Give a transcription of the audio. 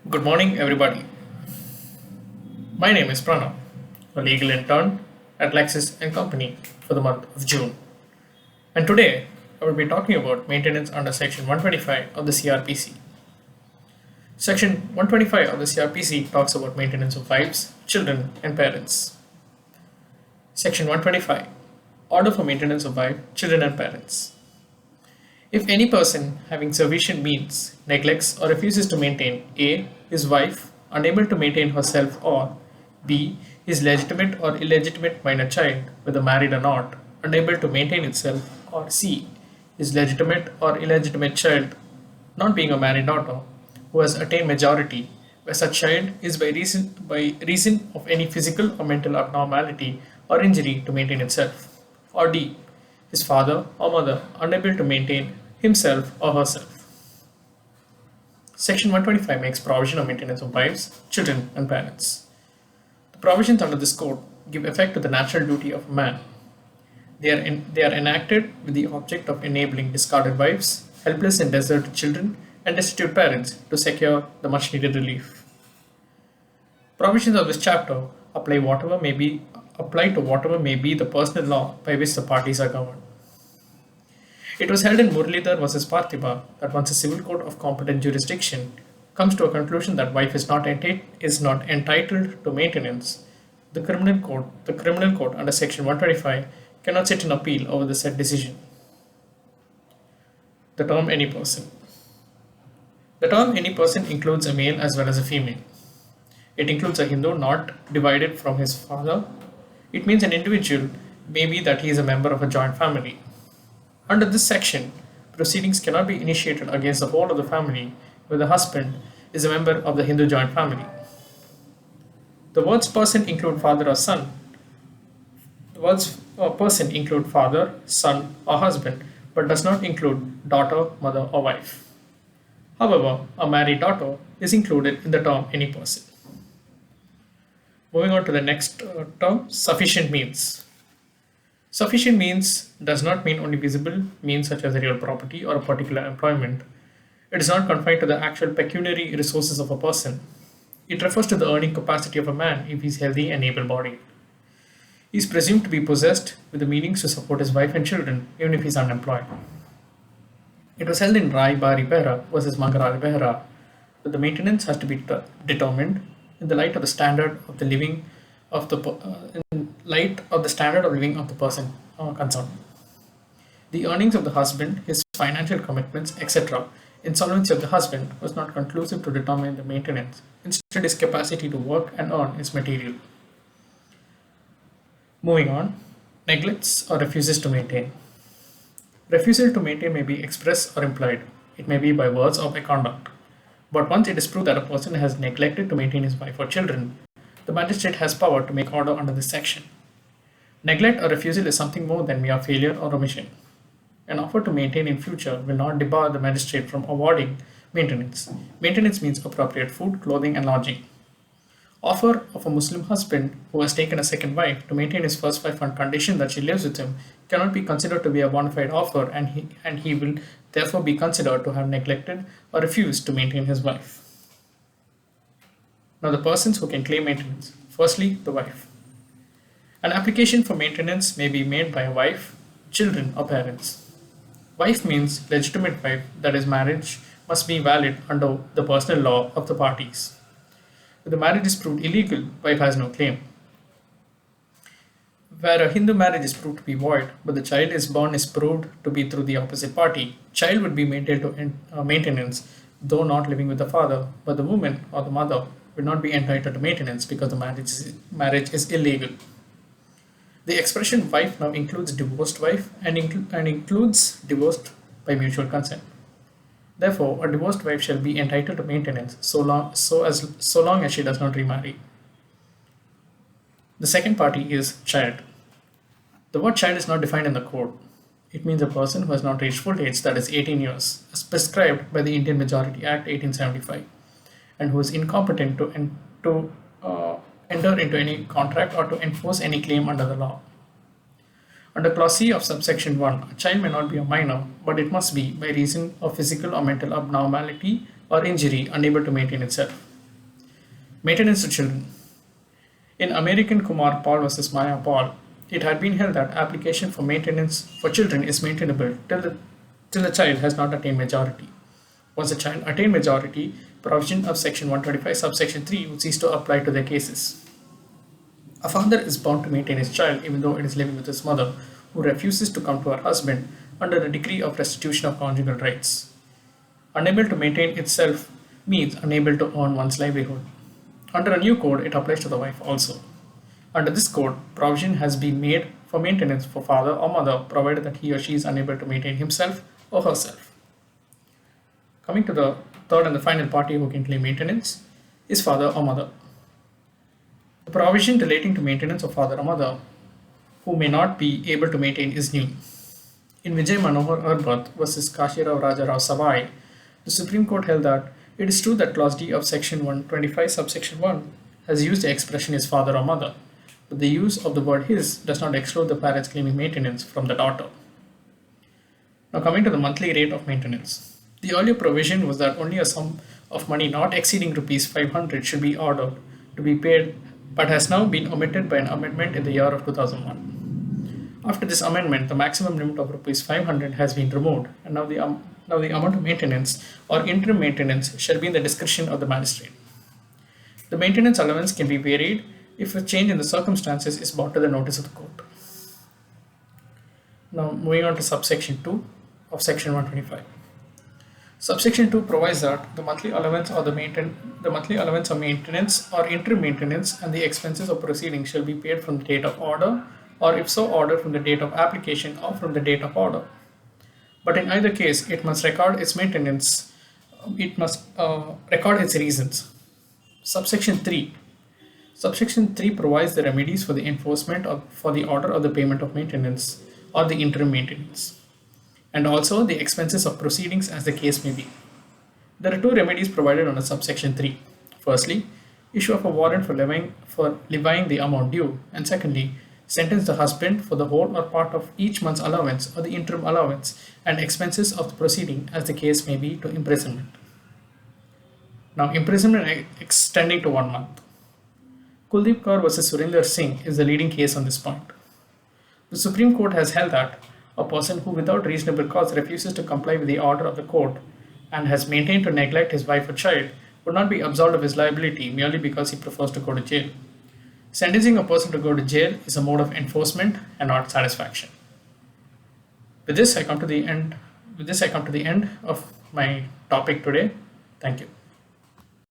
Good morning, everybody. My name is Pranav, a legal intern at Lexis and Company for the month of June. And today, I will be talking about maintenance under Section 125 of the CRPC. Section 125 of the CRPC talks about maintenance of wives, children, and parents. Section 125 Order for maintenance of wife, children, and parents. If any person having sufficient means neglects or refuses to maintain A. his wife, unable to maintain herself, or B. his legitimate or illegitimate minor child, whether married or not, unable to maintain itself, or C. his legitimate or illegitimate child, not being a married daughter, who has attained majority, where such child is by reason of any physical or mental abnormality or injury to maintain itself, or D. his father or mother unable to maintain himself or herself. Section 125 makes provision of maintenance of wives, children, and parents. The provisions under this code give effect to the natural duty of man. They are enacted with the object of enabling discarded wives, helpless and deserted children, and destitute parents to secure the much needed relief. Provisions of this chapter apply to whatever may be the personal law by which the parties are governed. It was held in Muralidhar versus Parthiba that once a civil court of competent jurisdiction comes to a conclusion that wife is not entitled to maintenance, the criminal court under Section 125 cannot sit in appeal over the said decision. The term any person. The term any person includes a male as well as a female. It includes a Hindu not divided from his father. It means an individual may be that he is a member of a joint family. Under this section, proceedings cannot be initiated against the whole of the family where the husband is a member of the Hindu joint family. The words person include father or son. The words person include father, son, or husband, but does not include daughter, mother, or wife. However, a married daughter is included in the term any person. Moving on to the next term, sufficient means. Sufficient means does not mean only visible means such as real property or a particular employment. It is not confined to the actual pecuniary resources of a person. It refers to the earning capacity of a man if he is healthy and able-bodied. He is presumed to be possessed with the means to support his wife and children even if he is unemployed. It was held in Rai Bari Behra versus Mangarari Behra that the maintenance has to be determined in the light of the standard of the living of the person concerned. The earnings of the husband, his financial commitments, etc., insolvency of the husband was not conclusive to determine the maintenance. Instead, his capacity to work and earn is material. Moving on, neglects or refuses to maintain. Refusal to maintain may be express or implied. It may be by words or by conduct. But once it is proved that a person has neglected to maintain his wife or children, the magistrate has power to make order under this section. Neglect or refusal is something more than mere failure or omission. An offer to maintain in future will not debar the magistrate from awarding maintenance. Maintenance means appropriate food, clothing, and lodging. Offer of a Muslim husband who has taken a second wife to maintain his first wife on condition that she lives with him cannot be considered to be a bona fide offer, and he will therefore be considered to have neglected or refused to maintain his wife. Now, the persons who can claim maintenance. Firstly, the wife. An application for maintenance may be made by a wife, children, or parents. Wife means legitimate wife, that is, marriage must be valid under the personal law of the parties. If the marriage is proved illegal, wife has no claim. Where a Hindu marriage is proved to be void, but the child is born is proved to be through the opposite party, child would be maintained to maintenance, though not living with the father, but the woman or the mother will not be entitled to maintenance because the marriage is illegal. The expression wife now includes divorced wife and includes divorced by mutual consent. Therefore, a divorced wife shall be entitled to maintenance so long as she does not remarry. The second party is child. The word child is not defined in the code. It means a person who has not reached full age, that is 18 years, as prescribed by the Indian Majority Act 1875, and who is incompetent to enter into any contract or to enforce any claim under the law. Under Clause C of subsection 1, a child may not be a minor, but it must be by reason of physical or mental abnormality or injury unable to maintain itself. Maintenance to children. In American Kumar Paul versus Maya Paul, it had been held that application for maintenance for children is maintainable till the child has not attained majority. Once the child attained majority, provision of section 125 subsection 3 would cease to apply to their cases. A father is bound to maintain his child even though it is living with his mother, who refuses to come to her husband under the decree of restitution of conjugal rights. Unable to maintain itself means unable to earn one's livelihood. Under a new code, it applies to the wife also. Under this code, provision has been made for maintenance for father or mother provided that he or she is unable to maintain himself or herself. Coming to the third and the final party who can claim maintenance is father or mother. The provision relating to maintenance of father or mother who may not be able to maintain is new. In Vijay Manohar Arbath versus Kashirao Rajarao Savai, the Supreme Court held that it is true that Clause D of Section 125 subsection 1 has used the expression his father or mother, but the use of the word his does not exclude the parents claiming maintenance from the daughter. Now coming to the monthly rate of maintenance. The earlier provision was that only a sum of money not exceeding rupees 500 should be ordered to be paid, but has now been omitted by an amendment in the year of 2001. After this amendment, the maximum limit of rupees 500 has been removed, and now the amount of maintenance or interim maintenance shall be in the discretion of the magistrate. The maintenance allowance can be varied if a change in the circumstances is brought to the notice of the court. Now moving on to subsection 2 of section 125. Subsection 2 provides that the monthly allowance or the monthly allowance of maintenance or interim maintenance and the expenses of proceedings shall be paid from the date of order, or if so ordered from the date of application or from the date of order. But in either case, it must record its maintenance, it must record its reasons. Subsection 3. Subsection 3 provides the remedies for the enforcement for the order of the payment of maintenance or the interim maintenance, and also the expenses of proceedings as the case may be. There are two remedies provided under subsection 3. Firstly, issue of a warrant for levying the amount due, and secondly, sentence the husband for the whole or part of each month's allowance or the interim allowance and expenses of the proceeding as the case may be to imprisonment. Now, imprisonment extending to 1 month. Kuldeep Kaur versus Surinder Singh is the leading case on this point. The Supreme Court has held that a person who without reasonable cause refuses to comply with the order of the court and has maintained to neglect his wife or child would not be absolved of his liability merely because he prefers to go to jail. Sentencing a person to go to jail is a mode of enforcement and not satisfaction. With this, I come to the end of my topic today. Thank you.